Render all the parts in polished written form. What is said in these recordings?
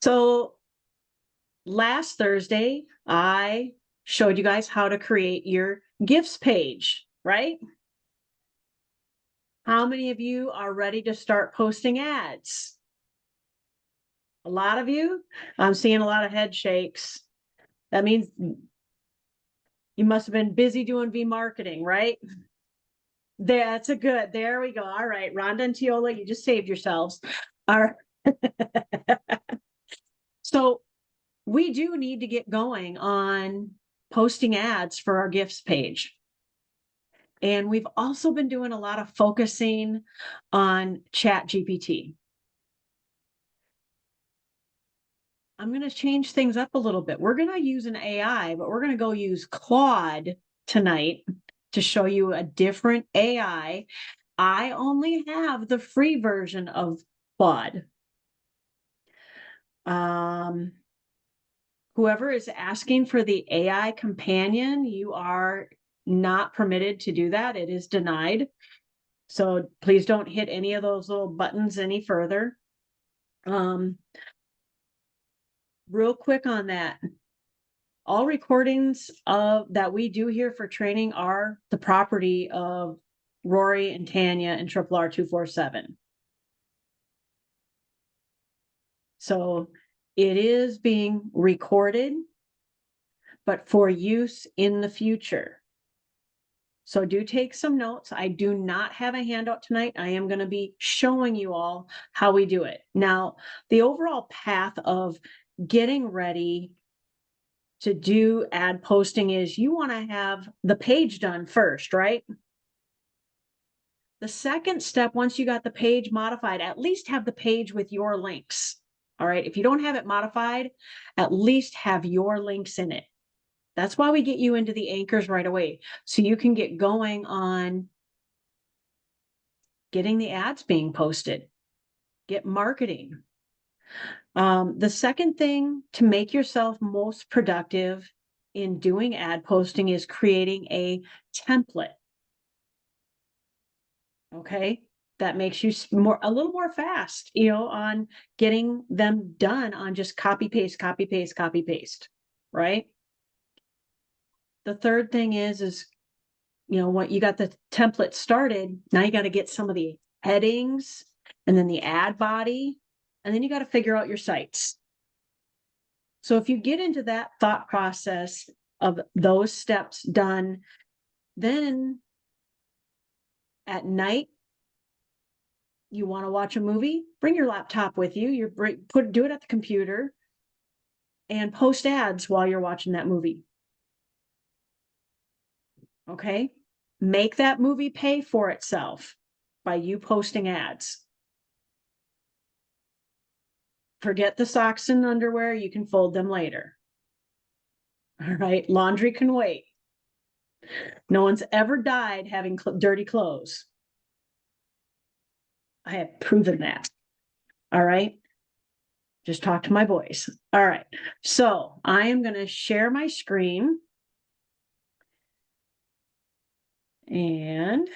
So last Thursday, I showed you guys how to create your gifts page, right? How many of you are ready to start posting ads? A lot of you? I'm seeing a lot of head shakes. That means you must have been busy doing V-marketing, right? That's a good, there we go. All right, Rhonda and Teola, you just saved yourselves. All right. So we do need to get going on posting ads for our gifts page. And we've also been doing a lot of focusing on ChatGPT. I'm going to change things up a little bit. We're going to use an AI, but we're going to go use Claude tonight to show you a different AI. I only have the free version of Claude. Whoever is asking for the AI companion, you are not permitted to do that. It is denied. So please don't hit any of those little buttons any further. Real quick on that. All recordings that we do here for training are the property of Rory and Tanya and Triple R 247. So it is being recorded, but for use in the future. So do take some notes. I do not have a handout tonight. I am going to be showing you all how we do it. Now, the overall path of getting ready to do ad posting is you want to have the page done first, right? The second step, once you got the page modified, at least have the page with your links. All right. If you don't have it modified, at least have your links in it. That's why we get you into the anchors right away. So you can get going on getting the ads being posted, get marketing. The second thing to make yourself most productive in doing ad posting is creating a template. Okay. That makes you a little more fast, on getting them done on just copy, paste, copy, paste, copy, paste, right? The third thing is, what you got the template started, now you got to get some of the headings and then the ad body, and then you got to figure out your sites. So if you get into that thought process of those steps done, then at night, you want to watch a movie, bring your laptop with you, do it at the computer and post ads while you're watching that movie. Okay. Make that movie pay for itself by you posting ads. Forget the socks and underwear. You can fold them later. All right. Laundry can wait. No one's ever died having dirty clothes. I have proven that. All right. Just talk to my boys. All right. So I am going to share my screen. And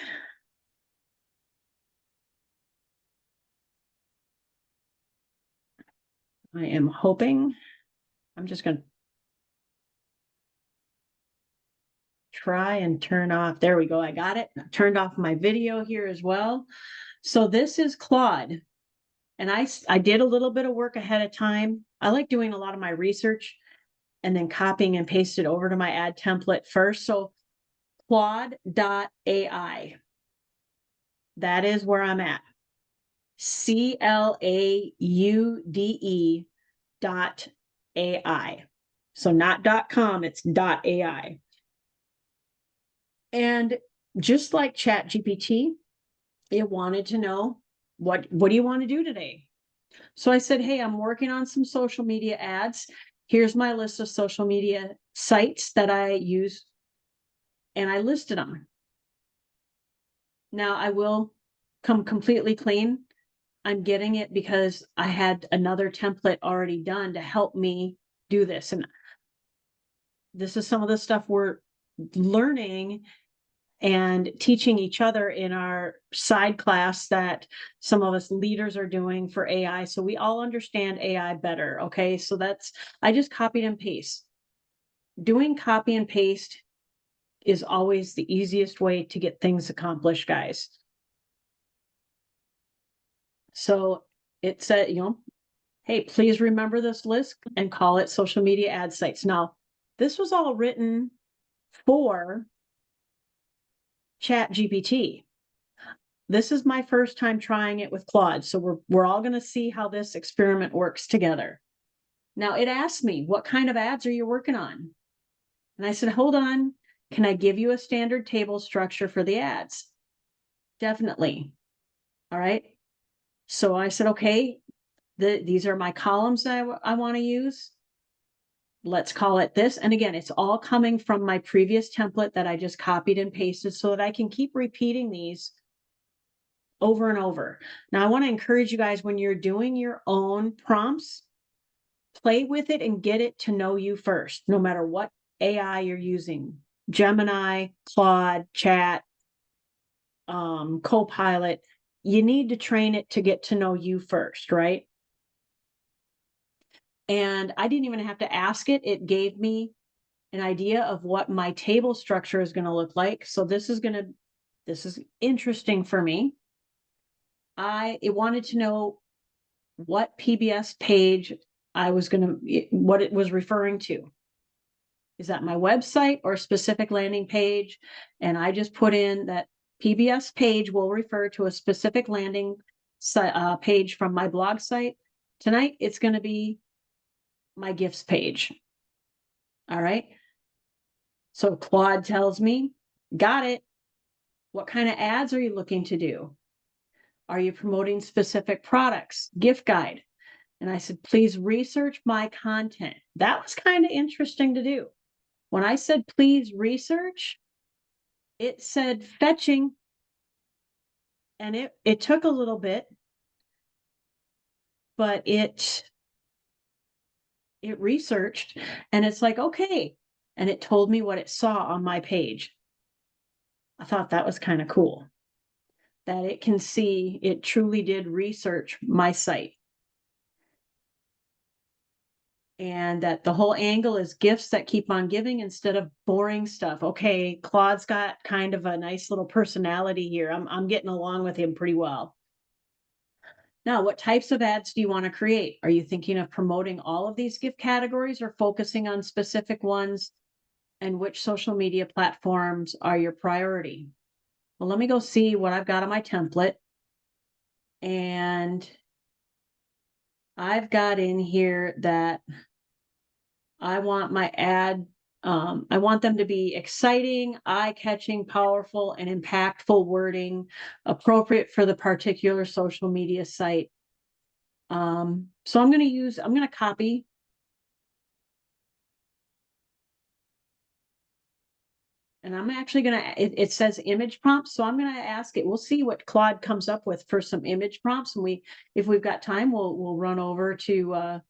I am hoping, I'm just going to try and turn off. There we go. I got it. I turned off my video here as well. So this is Claude. And I did a little bit of work ahead of time. I like doing a lot of my research and then copying and paste it over to my ad template first. So Claude.ai. That is where I'm at. CLAUDE.ai. So not .com, it's .ai. And just like ChatGPT, it wanted to know, what do you want to do today? So I said, hey, I'm working on some social media ads. Here's my list of social media sites that I use. And I listed them. Now I will come completely clean. I'm getting it because I had another template already done to help me do this. And this is some of the stuff we're learning and teaching each other in our side class that some of us leaders are doing for AI. So we all understand AI better. Okay. So I just copied and paste. Doing copy and paste is always the easiest way to get things accomplished, guys. So it said, hey, please remember this list and call it social media ad sites. Now, this was all written for Chat GPT. This is my first time trying it with Claude. So we're all going to see how this experiment works together. Now it asked me, what kind of ads are you working on? And I said, hold on. Can I give you a standard table structure for the ads? Definitely. All right. So I said, okay, these are my columns that I want to use. Let's call it this. And again, it's all coming from my previous template that I just copied and pasted so that I can keep repeating these over and over. Now, I want to encourage you guys, when you're doing your own prompts, play with it and get it to know you first, no matter what AI you're using. Gemini, Claude, Chat, Copilot. You need to train it to get to know you first, right? And I didn't even have to ask it. It gave me an idea of what my table structure is going to look like. So this is interesting for me. It wanted to know what PBS page what it was referring to. Is that my website or a specific landing page? And I just put in that PBS page will refer to a specific landing page from my blog site. Tonight, it's going to be my gifts page. All right. So Claude tells me, got it. What kind of ads are you looking to do? Are you promoting specific products? Gift guide. And I said, please research my content. That was kind of interesting to do. When I said, please research, it said fetching. And it took a little bit, but it researched, and it's like, okay. And it told me what it saw on my page. I thought that was kind of cool that it can see it truly did research my site. And that the whole angle is gifts that keep on giving instead of boring stuff. Okay, Claude's got kind of a nice little personality here. I'm getting along with him pretty well. Now, what types of ads do you want to create? Are you thinking of promoting all of these gift categories or focusing on specific ones? And which social media platforms are your priority? Well, let me go see what I've got on my template. And I've got in here that I want my ad, I want them to be exciting, eye-catching, powerful, and impactful wording, appropriate for the particular social media site. So I'm going to copy. And I'm actually going to, it says image prompts. So I'm going to ask it, we'll see what Claude comes up with for some image prompts. And if we've got time, we'll run over to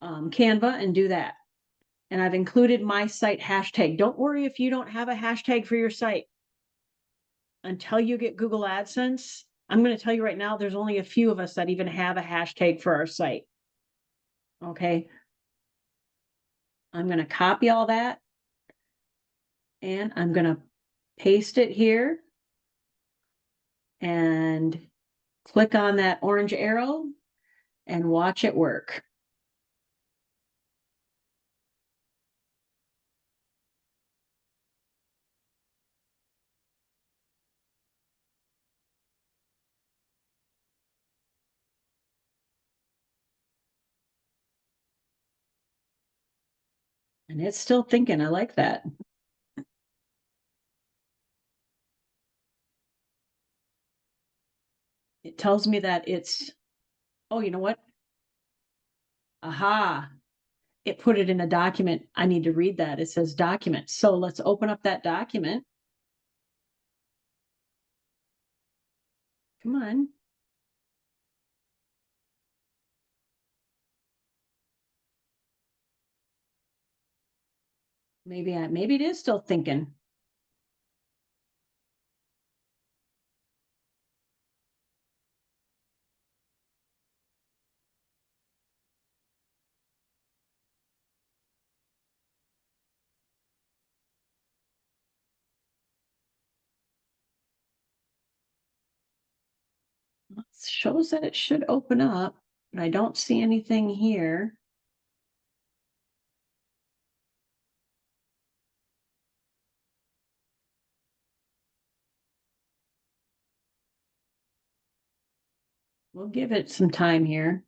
Canva and do that. And I've included my site hashtag. Don't worry if you don't have a hashtag for your site. Until you get Google AdSense, I'm going to tell you right now, there's only a few of us that even have a hashtag for our site. Okay. I'm going to copy all that. And I'm going to paste it here. And click on that orange arrow and watch it work. And it's still thinking. I like that. It tells me that oh, you know what? Aha. It put it in a document. I need to read that. It says document. So let's open up that document. Come on. Maybe it is still thinking. shows that it should open up, but I don't see anything here. We'll give it some time here.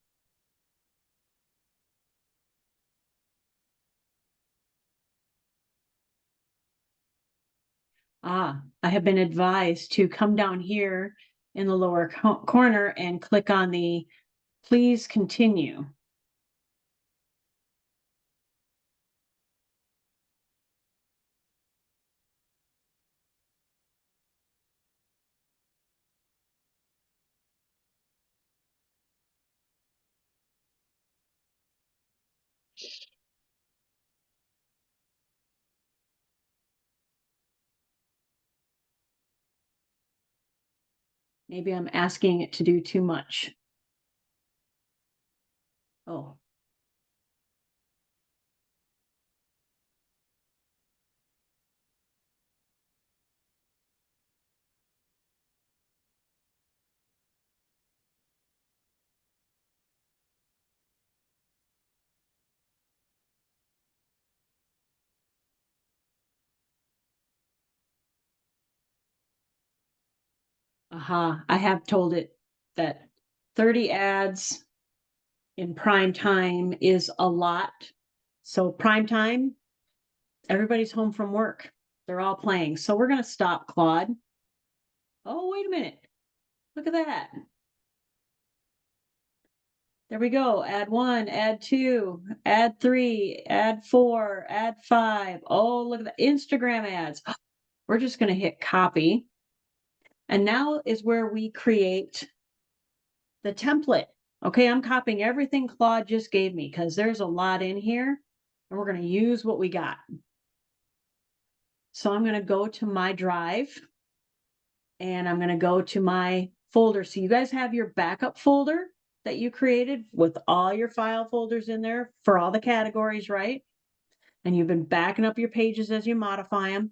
I have been advised to come down here in the lower corner and click on the please continue. Maybe I'm asking it to do too much. Oh, aha. I have told it that 30 ads in prime time is a lot. So prime time, everybody's home from work. They're all playing. So we're going to stop, Claude. Oh, wait a minute. Look at that. There we go. Add 1, add 2, add 3, add 4, add 5. Oh, look at the Instagram ads. We're just going to hit copy. And now is where we create the template. Okay, I'm copying everything Claude just gave me because there's a lot in here and we're going to use what we got. So I'm going to go to my drive and I'm going to go to my folder. So you guys have your backup folder that you created with all your file folders in there for all the categories, right? And you've been backing up your pages as you modify them.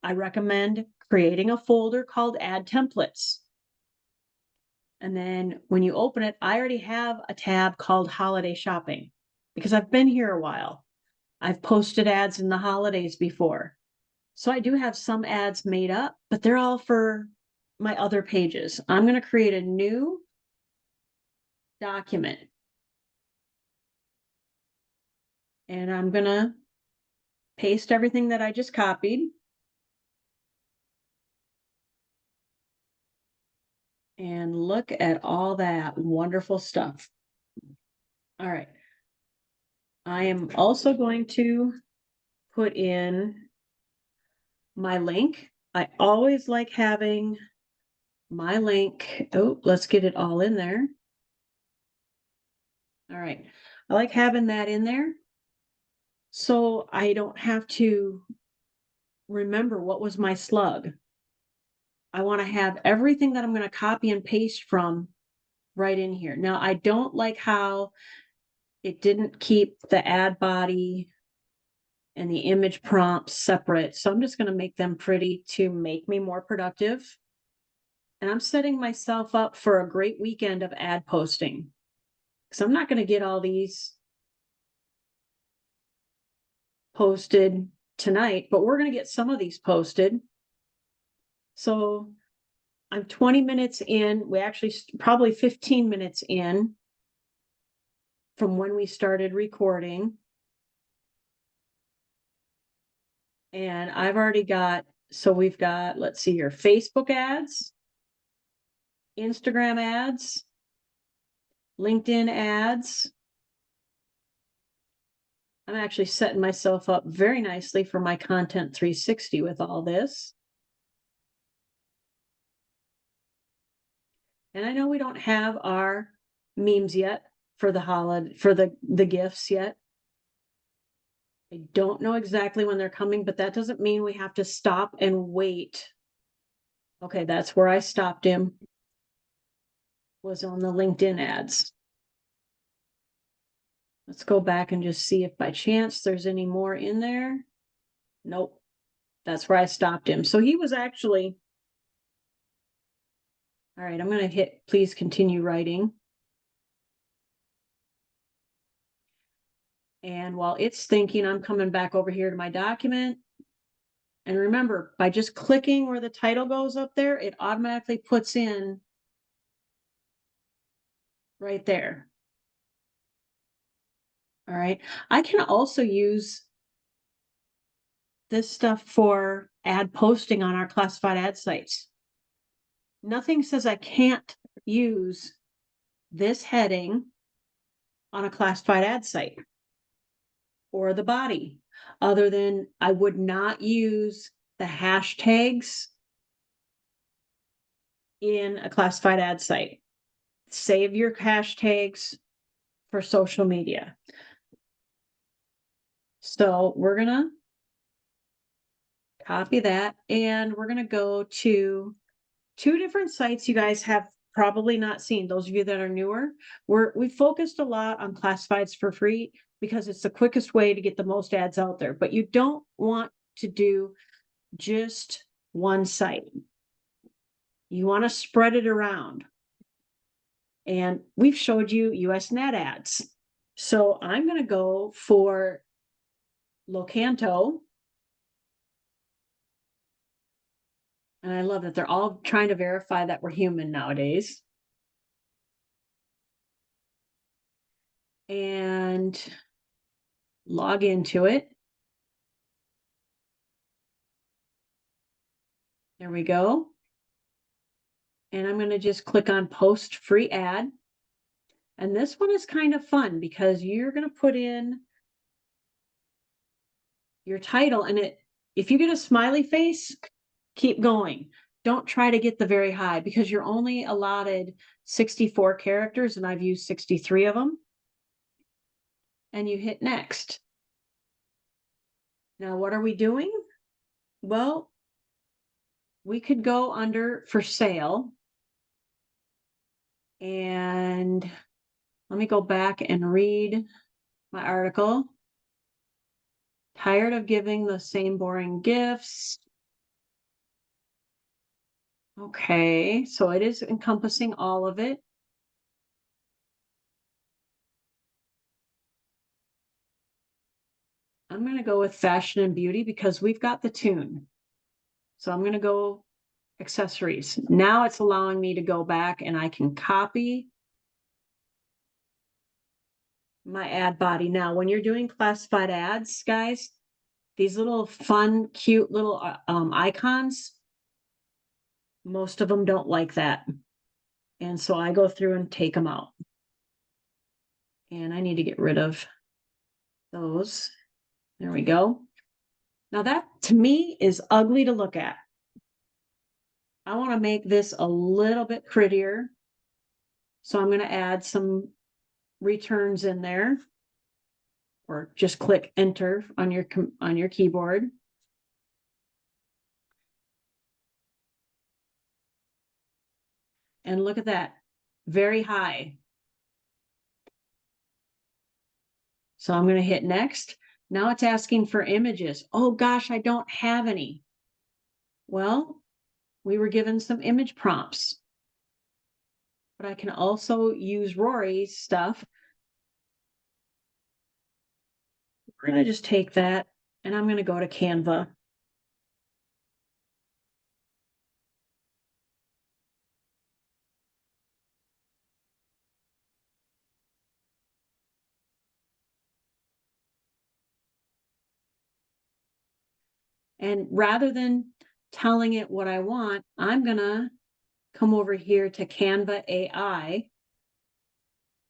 I recommend creating a folder called Add Templates. And then when you open it, I already have a tab called Holiday Shopping because I've been here a while. I've posted ads in the holidays before. So I do have some ads made up, but they're all for my other pages. I'm going to create a new document. And I'm going to paste everything that I just copied. And look at all that wonderful stuff. All right. I am also going to put in my link. I always like having my link. Oh, let's get it all in there. All right. I like having that in there so I don't have to remember what was my slug. I want to have everything that I'm going to copy and paste from right in here. Now, I don't like how it didn't keep the ad body and the image prompts separate. So I'm just going to make them pretty to make me more productive. And I'm setting myself up for a great weekend of ad posting. So I'm not going to get all these posted tonight, but we're going to get some of these posted. So I'm 20 minutes in. We actually probably 15 minutes in from when we started recording. And I've already got, so we've got, let's see here, Facebook ads, Instagram ads, LinkedIn ads. I'm actually setting myself up very nicely for my Content 360 with all this. And I know we don't have our memes yet for the holiday, for the gifts yet. I don't know exactly when they're coming, but that doesn't mean we have to stop and wait. Okay, that's where I stopped him, was on the LinkedIn ads. Let's go back and just see if by chance there's any more in there. Nope, that's where I stopped him. So he was actually All right, I'm going to hit please continue writing. And while it's thinking, I'm coming back over here to my document. And remember, by just clicking where the title goes up there, it automatically puts in right there. All right. I can also use this stuff for ad posting on our classified ad sites. Nothing says I can't use this heading on a classified ad site or the body, other than I would not use the hashtags in a classified ad site. Save your hashtags for social media. So we're gonna copy that and we're gonna go to two different sites you guys have probably not seen. Those of you that are newer, we focused a lot on classifieds for free because it's the quickest way to get the most ads out there, but you don't want to do just one site. You want to spread it around. And we've showed you US net ads. So I'm going to go for Locanto. And I love that they're all trying to verify that we're human nowadays. And log into it. There we go. And I'm going to just click on post free ad. And this one is kind of fun because you're going to put in your title and if you get a smiley face, keep going. Don't try to get the very high because you're only allotted 64 characters and I've used 63 of them. And you hit next. Now, what are we doing? Well, we could go under for sale. And let me go back and read my article. Tired of giving the same boring gifts. Okay, so it is encompassing all of it. I'm going to go with fashion and beauty because we've got the tune. So I'm going to go accessories. Now it's allowing me to go back and I can copy my ad body. Now, when you're doing classified ads, guys, these little fun, cute little icons, most of them don't like that. And so I go through and take them out. And I need to get rid of those. There we go. Now that to me is ugly to look at. I want to make this a little bit prettier. So I'm going to add some returns in there, or just click enter on your keyboard. And look at that, very high. So I'm going to hit next. Now it's asking for images. Oh gosh, I don't have any. Well, we were given some image prompts, but I can also use Rory's stuff. We're going to just take that and I'm going to go to Canva. And rather than telling it what I want, I'm going to come over here to Canva AI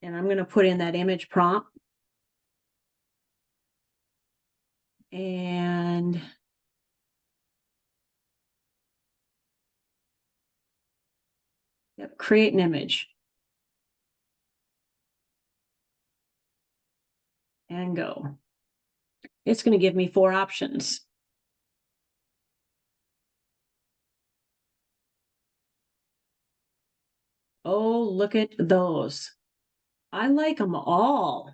and I'm going to put in that image prompt. And yep, create an image. And go. It's going to give me 4 options. Oh, look at those. I like them all.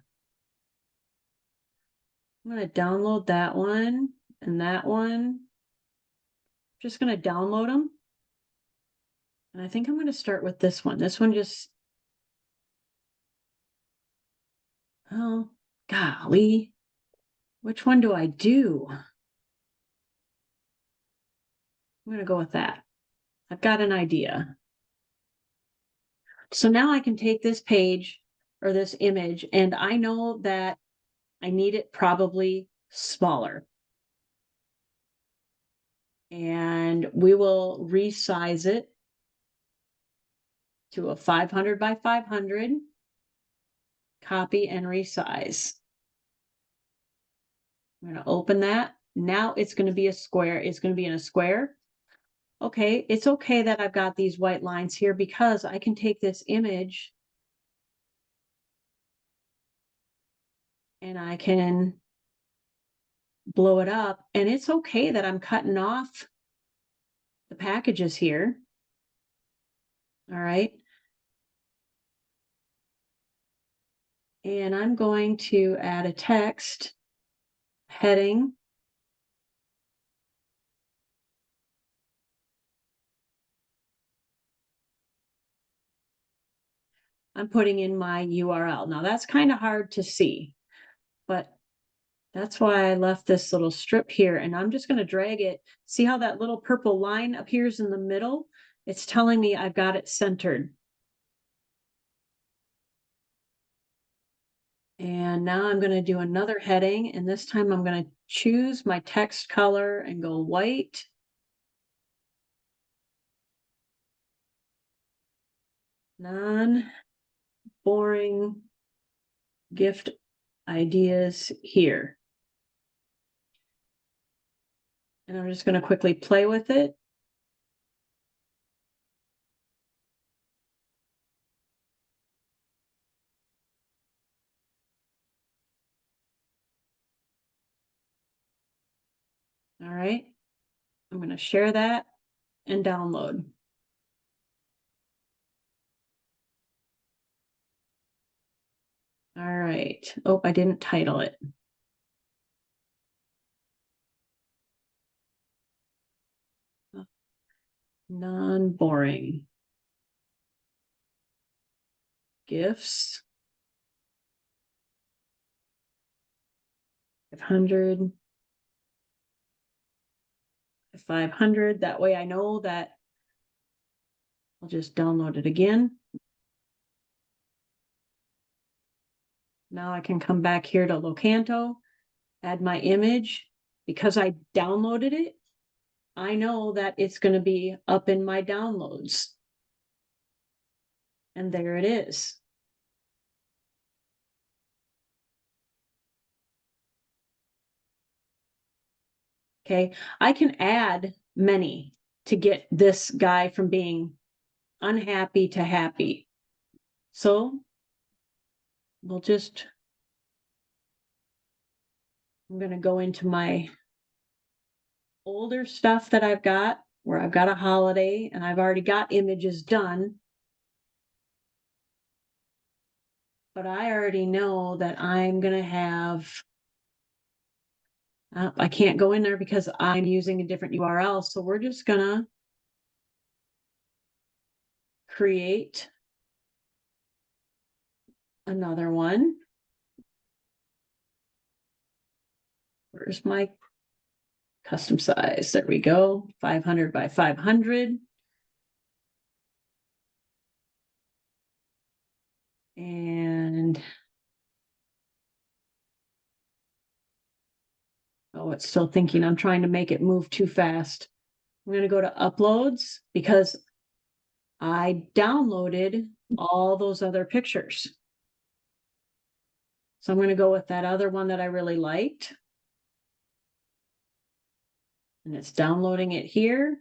I'm going to download that one and that one. Just going to download them. And I think I'm going to start with this one. This one just, oh, golly. Which one do I do? I'm going to go with that. I've got an idea. So now I can take this page or this image, and I know that I need it probably smaller. And we will resize it to a 500 by 500, copy and resize. I'm going to open that. Now it's going to be a square. It's going to be in a square. Okay, it's okay that I've got these white lines here because I can take this image and I can blow it up, and it's okay that I'm cutting off the packages here. All right. And I'm going to add a text heading. I'm putting in my URL. Now that's kind of hard to see, but that's why I left this little strip here, and I'm just going to drag it. See how that little purple line appears in the middle? It's telling me I've got it centered. And now I'm going to do another heading, and this time I'm going to choose my text color and go white. Non-boring gift ideas here. And I'm just going to quickly play with it. All right. I'm going to share that and download. All right. Oh, I didn't title it. Non-boring gifts. 500. 500. That way I know that I'll just download it again. Now I can come back here to Locanto, add my image. Because I downloaded it, I know that it's going to be up in my downloads. And there it is. Okay, I can add many to get this guy from being unhappy to happy. So we'll just, I'm going to go into my older stuff that I've got where I've got a holiday and I've already got images done. But I already know that I'm going to have, I can't go in there because I'm using a different URL. So we're just going to create another one. Where's my custom size? There we go. 500 by 500. And oh, it's still thinking. I'm trying to make it move too fast. I'm going to go to uploads because I downloaded all those other pictures. So I'm going to go with that other one that I really liked. And it's downloading it here.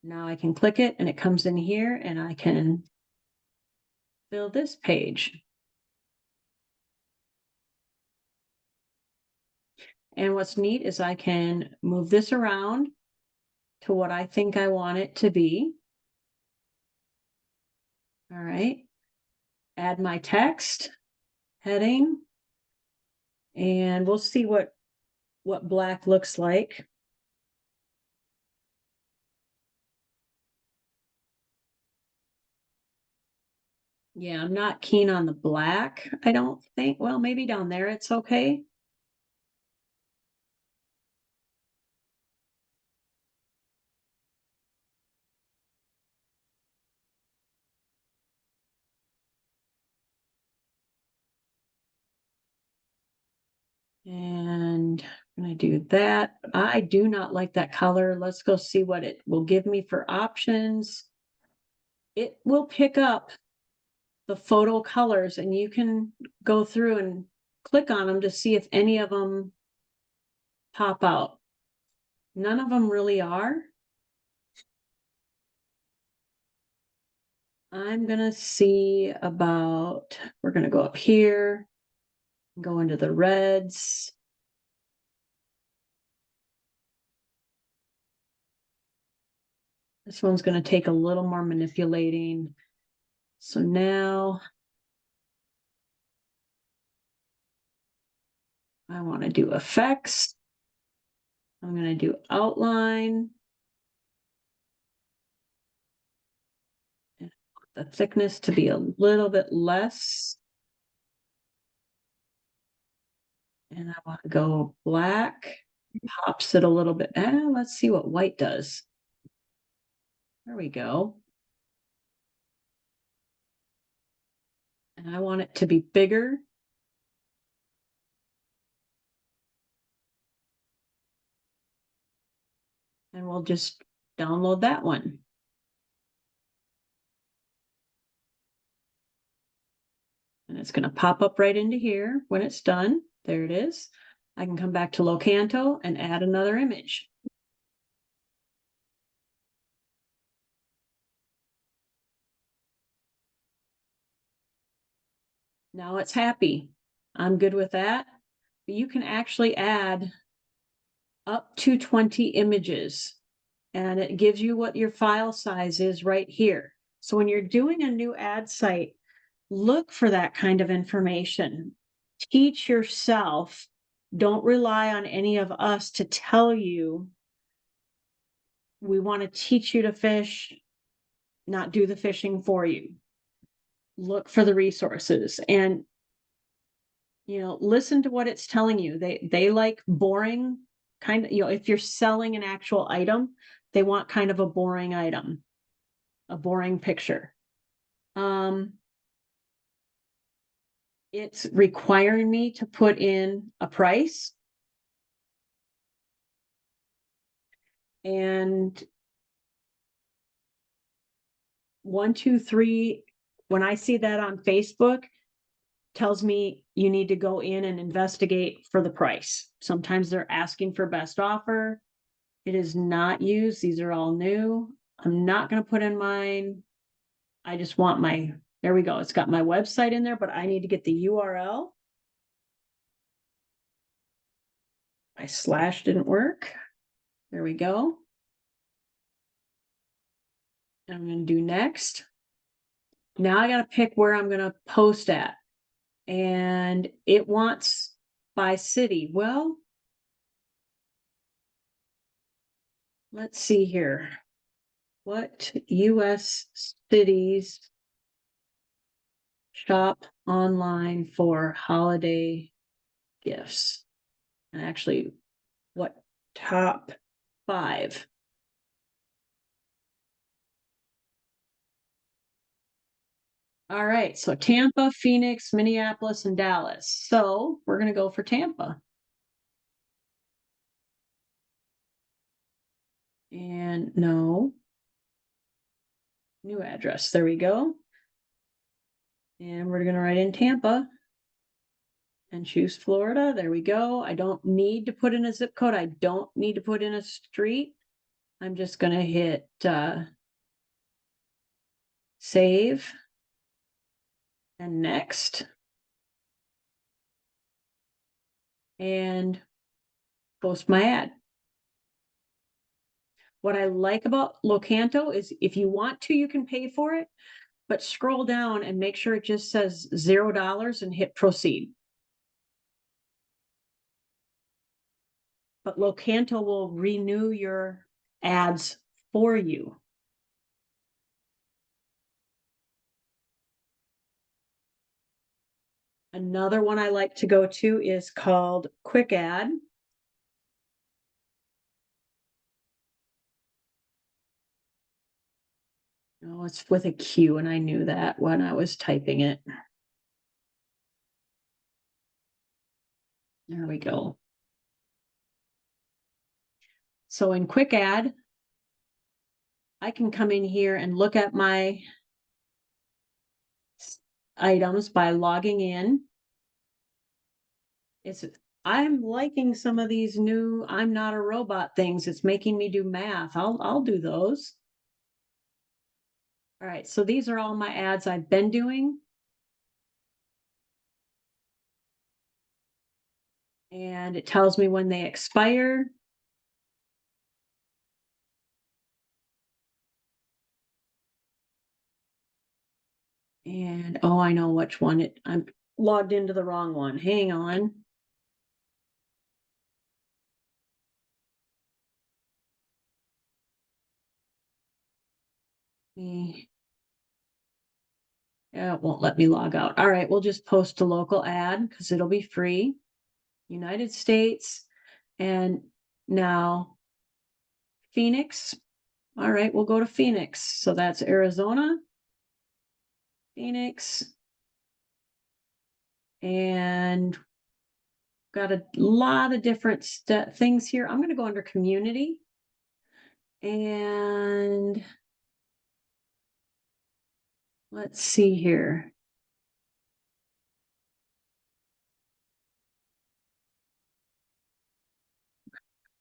Now I can click it and it comes in here and I can fill this page. And what's neat is I can move this around to what I think I want it to be. All right. Add my text heading. And we'll see what black looks like. Yeah, I'm not keen on the black, I don't think. Well, maybe down there it's okay. And I'm gonna do that. I do not like that color. Let's go see what it will give me for options. It will pick up the photo colors and you can go through and click on them to see if any of them pop out. None of them really are. I'm gonna see about, we're gonna go up here, go into the reds. This one's gonna take a little more manipulating. So now I wanna do effects. I'm gonna do outline. And the thickness to be a little bit less. And I want to go black, pops it a little bit. Let's see what white does. There we go. And I want it to be bigger. And we'll just download that one. And it's going to pop up right into here when it's done. There it is. I can come back to Locanto and add another image. Now it's happy. I'm good with that. But you can actually add up to 20 images, and it gives you what your file size is right here. So when you're doing a new ad site, look for that kind of information. Teach yourself. Don't rely on any of us to tell you. We want to teach you to fish, not do the fishing for you. Look for the resources and listen to what it's telling you. They like boring kind of, if you're selling an actual item, they want kind of a boring item, a boring picture. It's requiring me to put in a price. And 1, 2, 3, when I see that on Facebook, tells me you need to go in and investigate for the price. Sometimes they're asking for best offer. It is not used. These are all new. I'm not going to put in mine. I just want there we go. It's got my website in there, but I need to get the URL. My slash didn't work. There we go. I'm going to do next. Now I got to pick where I'm going to post at. And it wants by city. Well, let's see here. What US cities shop online for holiday gifts? And actually, what top 5? All right, so Tampa, Phoenix, Minneapolis, and Dallas. So we're going to go for Tampa. And no. New address. There we go. And we're going to write in Tampa and choose Florida. There we go. I don't need to put in a zip code. I don't need to put in a street. I'm just going to hit save and next. And post my ad. What I like about Locanto is if you want to, you can pay for it, but scroll down and make sure it just says $0 and hit proceed. But Locanto will renew your ads for you. Another one I like to go to is called Quick Ad. Oh, it's with a Q, and I knew that when I was typing it. There we go. So in Quick Ad, I can come in here and look at my items by logging in. I'm liking some of these new I'm not a robot things. It's making me do math. I'll do those. All right, so these are all my ads I've been doing. And it tells me when they expire. And oh, I know which one I'm logged into the wrong one. Hang on. Yeah, it won't let me log out. All right, we'll just post a local ad because it'll be free. United States. And now Phoenix. All right, we'll go to Phoenix. So that's Arizona, Phoenix. And got a lot of different things here. I'm going to go under community. And let's see here.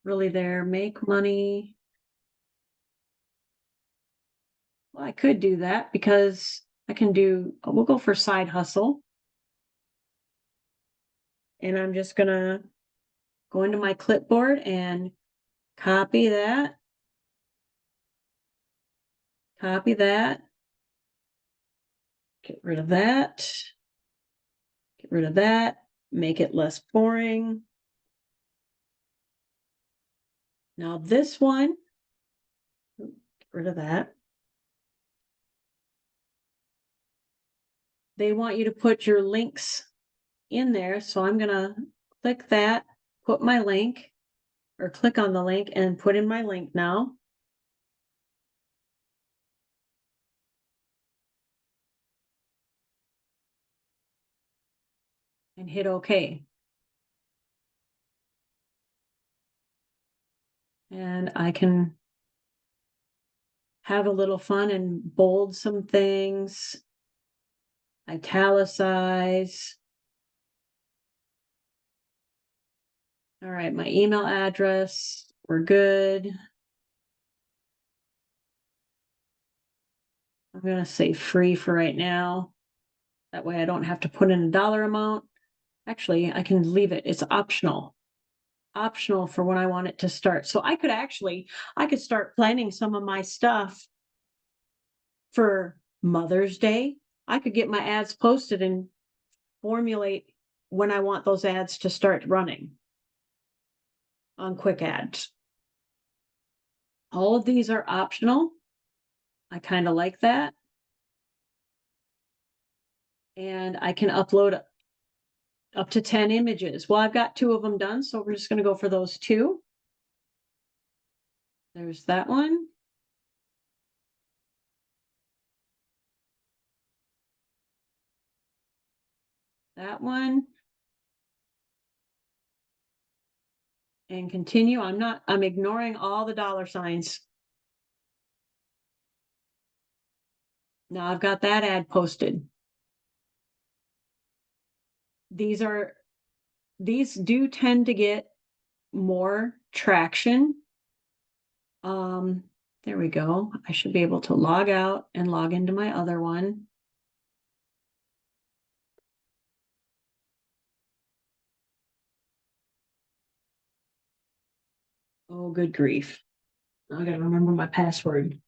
Really there, make money. Well, I could do that because we'll go for side hustle. And I'm just going to go into my clipboard and copy that. Copy that. Get rid of that. Get rid of that. Make it less boring. Now this one, get rid of that. They want you to put your links in there. So I'm going to click that, put my link, or click on the link and put in my link now. And hit OK. And I can have a little fun and bold some things, italicize. All right, my email address, we're good. I'm going to say free for right now. That way I don't have to put in a dollar amount. Actually, I can leave it. It's optional. Optional for when I want it to start. So I could start planning some of my stuff for Mother's Day. I could get my ads posted and formulate when I want those ads to start running on Quick Ads. All of these are optional. I kind of like that. And I can upload up to 10 images. Well, I've got 2 of them done, so we're just going to go for those 2. There's that one. That one. And continue. I'm ignoring all the dollar signs. Now I've got that ad posted. These do tend to get more traction. There we go. I should be able to log out and log into my other one. Oh, good grief. I gotta remember my password.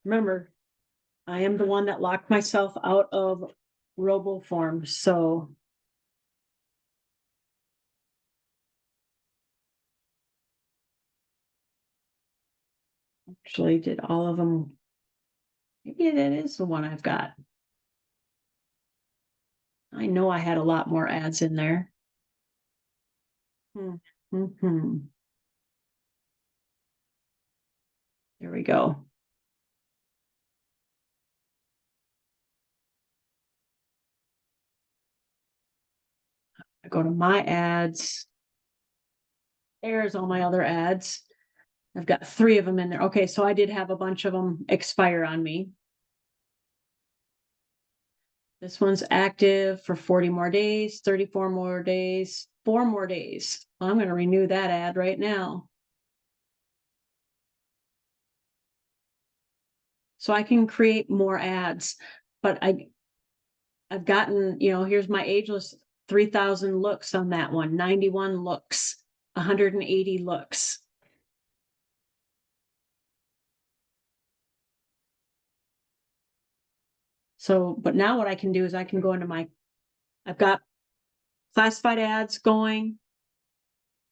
Remember, I am the one that locked myself out of RoboForm, so actually did all of them. Maybe that is the one I've got. I know I had a lot more ads in there. Mm-hmm. There we go. I go to my ads. There's all my other ads. I've got 3 of them in there. Okay, so I did have a bunch of them expire on me. This one's active for 40 more days, 34 more days, 4 more days. I'm going to renew that ad right now. So I can create more ads, but I've gotten, here's my ageless 3,000 looks on that one, 91 looks, 180 looks. So, but now what I can do is I can go into I've got classified ads going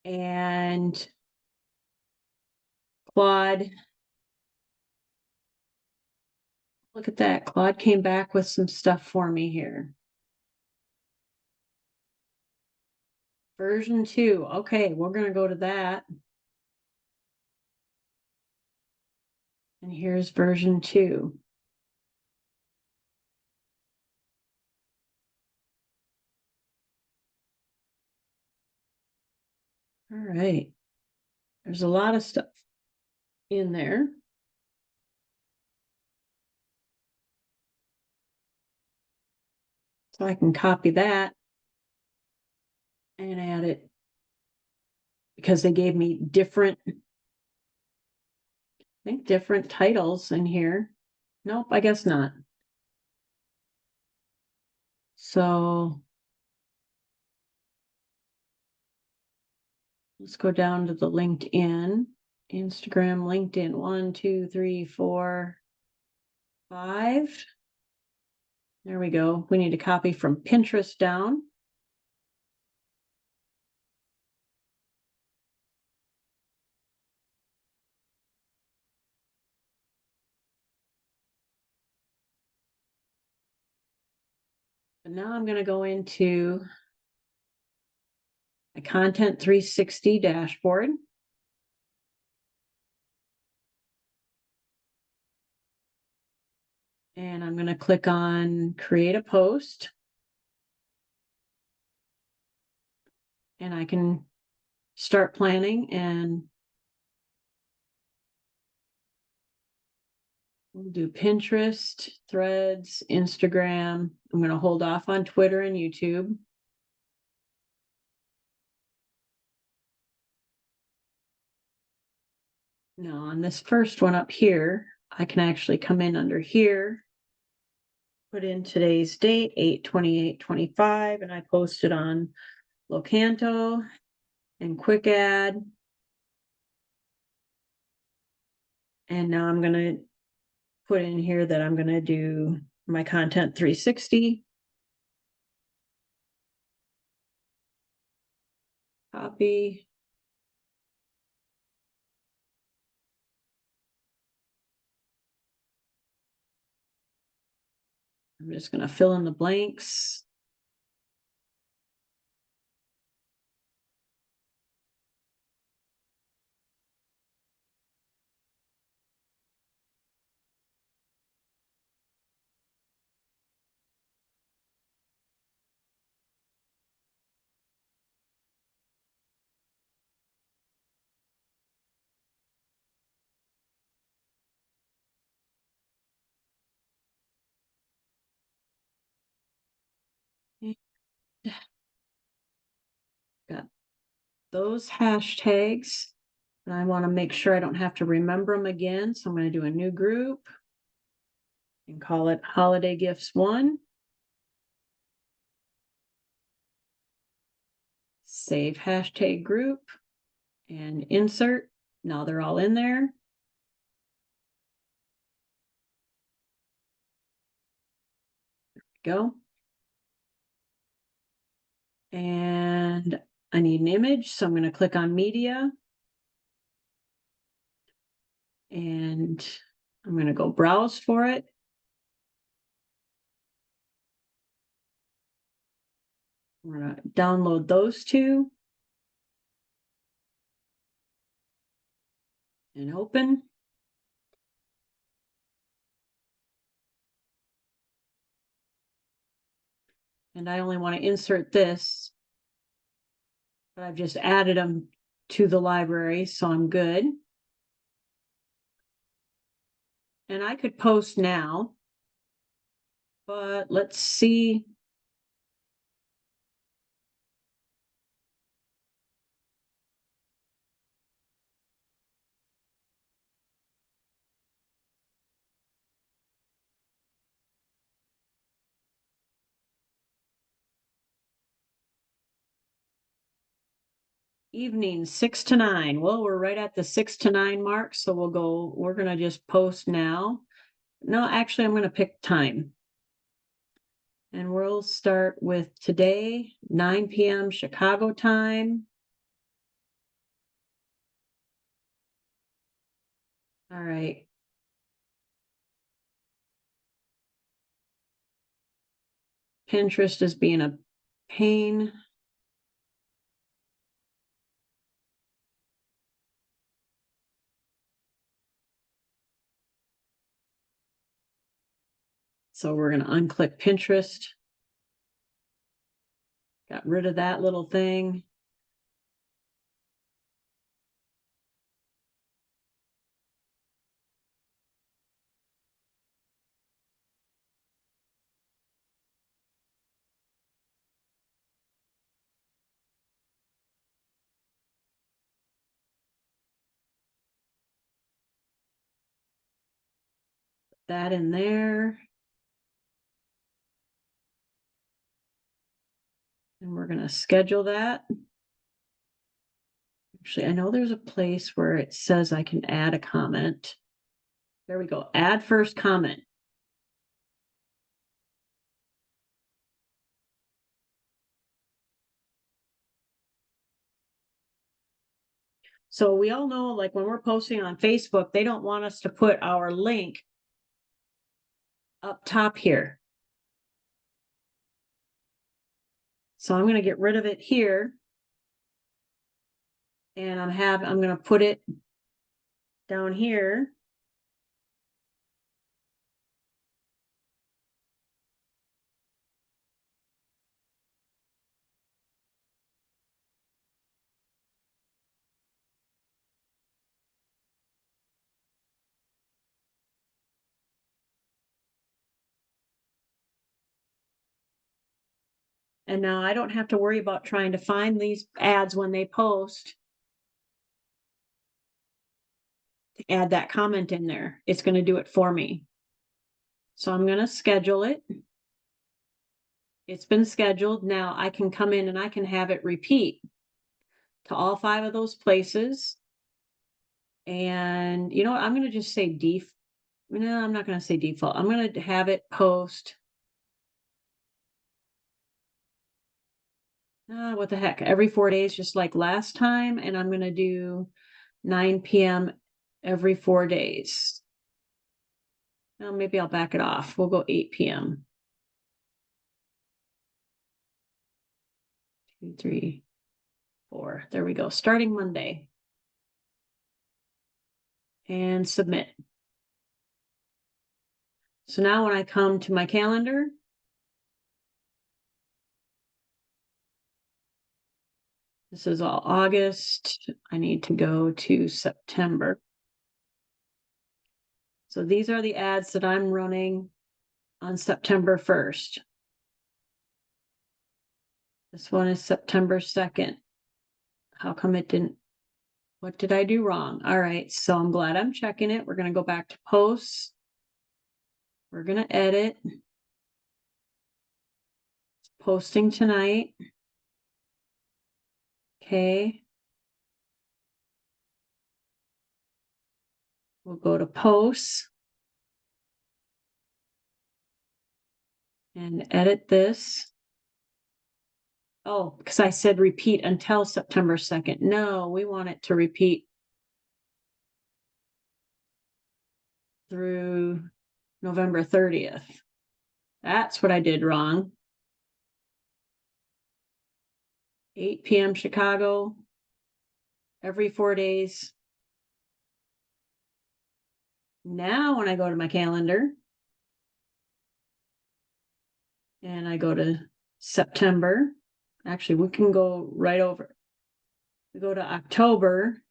and Claude. Look at that. Claude came back with some stuff for me here. Version 2. Okay, we're going to go to that. And here's version 2. All right. There's a lot of stuff in there. So I can copy that and add it because they gave me different, I think different titles in here. Nope, I guess not. So let's go down to the LinkedIn, Instagram, LinkedIn, 1, 2, 3, 4, 5. There we go. We need to copy from Pinterest down. But now I'm going to go into a Content360 dashboard. And I'm going to click on create a post. And I can start planning, and we'll do Pinterest, Threads, Instagram. I'm going to hold off on Twitter and YouTube. Now on this first one up here, I can actually come in under here, put in today's date, 8/28/25, and I posted on Locanto and Quick Add. And now I'm going to put in here that I'm going to do my Content360. Copy. I'm just going to fill in the blanks. Got those hashtags. And I want to make sure I don't have to remember them again. So I'm going to do a new group and call it Holiday Gifts 1. Save hashtag group and insert. Now they're all in there. There we go. And I need an image. So I'm going to click on media. And I'm going to go browse for it. We're gonna download those two. And open. And I only want to insert this, but I've just added them to the library, so I'm good. And I could post now, but let's see. Evening 6 to 9. Well, we're right at the 6 to 9 mark, so we're gonna just post now. No, actually, I'm gonna pick time. And we'll start with today, 9 p.m. Chicago time. All right. Pinterest is being a pain. So we're going to unclick Pinterest. Got rid of that little thing. That in there. And we're going to schedule that. Actually, I know there's a place where it says I can add a comment. There we go. Add first comment. So we all know, like when we're posting on Facebook, they don't want us to put our link up top here. So I'm going to get rid of it here. And I'm going to put it down here. And now I don't have to worry about trying to find these ads when they post. To add that comment in there. It's going to do it for me. So I'm going to schedule it. It's been scheduled. Now I can come in and I can have it repeat to all 5 of those places. And you know what? I'm going to just say no, I'm not going to say default. I'm going to have it post. What the heck? Every 4 days, just like last time. And I'm going to do 9 p.m. every 4 days. Well, maybe I'll back it off. We'll go 8 p.m. 2, 3, 4. There we go. Starting Monday. And submit. So now when I come to my calendar, this is all August. I need to go to September. So these are the ads that I'm running on September 1st. This one is September 2nd. How come it didn't? What did I do wrong? All right, so I'm glad I'm checking it. We're going to go back to posts. We're going to edit. It's posting tonight. Okay. We'll go to posts and edit this. Oh, because I said repeat until September 2nd. No, we want it to repeat through November 30th. That's what I did wrong. 8 p.m. Chicago, every 4 days. Now, when I go to my calendar and I go to September, actually, we can go right over. We go to October,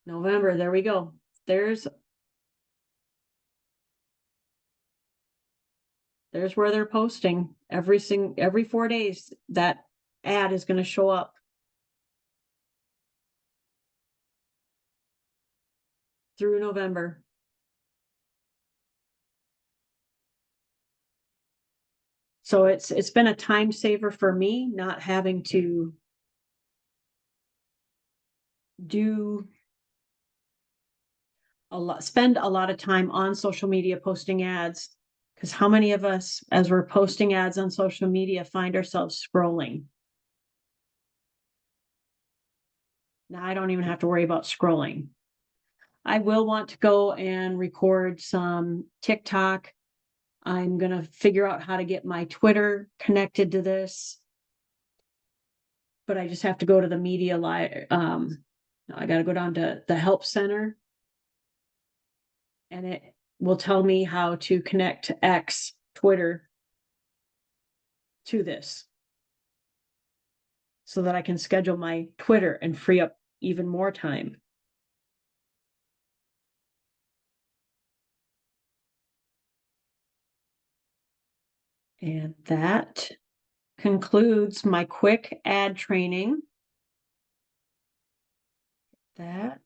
November. There we go. There's where they're posting every 4 days. That ad is going to show up through November. So it's been a time saver for me, not having to spend a lot of time on social media posting ads. Because how many of us, as we're posting ads on social media, find ourselves scrolling? Now I don't even have to worry about scrolling. I will want to go and record some TikTok. I'm going to figure out how to get my Twitter connected to this. But I just have to go to the media I got to go down to the help center, and it will tell me how to connect X, Twitter, to this so that I can schedule my Twitter and free up even more time. And that concludes my quick ad training. That